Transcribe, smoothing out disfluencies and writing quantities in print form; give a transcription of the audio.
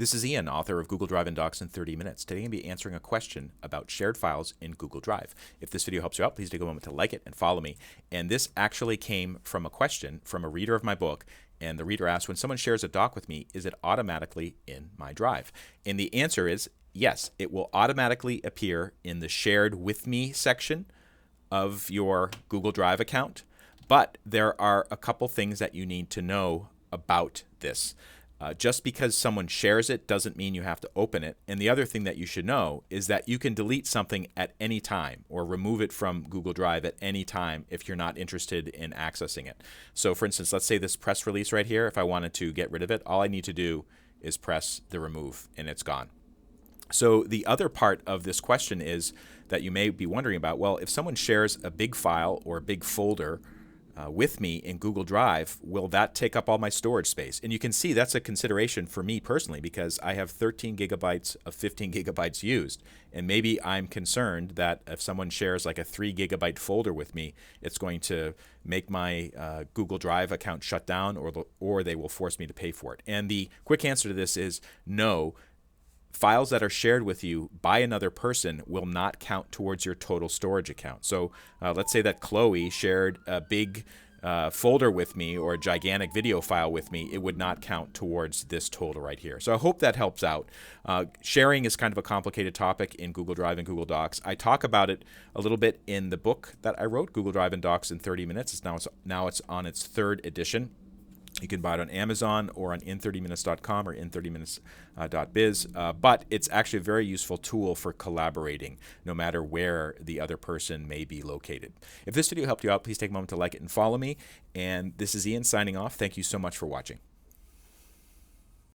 This is Ian, author of Google Drive and Docs in 30 Minutes. Today I'm going to be answering a question about shared files in Google Drive. If this video helps you out, please take a moment to like it and follow me. And this actually came from a question from a reader of my book. And the reader asked, when someone shares a doc with me, is it automatically in my drive? And the answer is yes, it will automatically appear in the shared with me section of your Google Drive account. But there are a couple things that you need to know about this. Just because someone shares it doesn't mean you have to open it. And the other thing that you should know is that you can delete something at any time or remove it from Google Drive at any time if you're not interested in accessing it. So for instance, let's say this press release right here, if I wanted to get rid of it, all I need to do is press the remove and it's gone. So the other part of this question is that you may be wondering about, well, if someone shares a big file or a big folder with me in Google Drive, will that take up all my storage space? And you can see that's a consideration for me personally because I have 13 gigabytes of 15 gigabytes used. And maybe I'm concerned that if someone shares like a 3 gigabyte folder with me, it's going to make my Google Drive account shut down or they will force me to pay for it. And the quick answer to this is no. Files that are shared with you by another person will not count towards your total storage account. So let's say that Chloe shared a big folder with me or a gigantic video file with me. It would not count towards this total right here. So I hope that helps out. Sharing is kind of a complicated topic in Google Drive and Google Docs. I talk about it a little bit in the book that I wrote, Google Drive and Docs in 30 Minutes. Now it's on its third edition. You can buy it on Amazon or on in30minutes.com or in30minutes.biz. But it's actually a very useful tool for collaborating, no matter where the other person may be located. If this video helped you out, please take a moment to like it and follow me. And this is Ian signing off. Thank you so much for watching.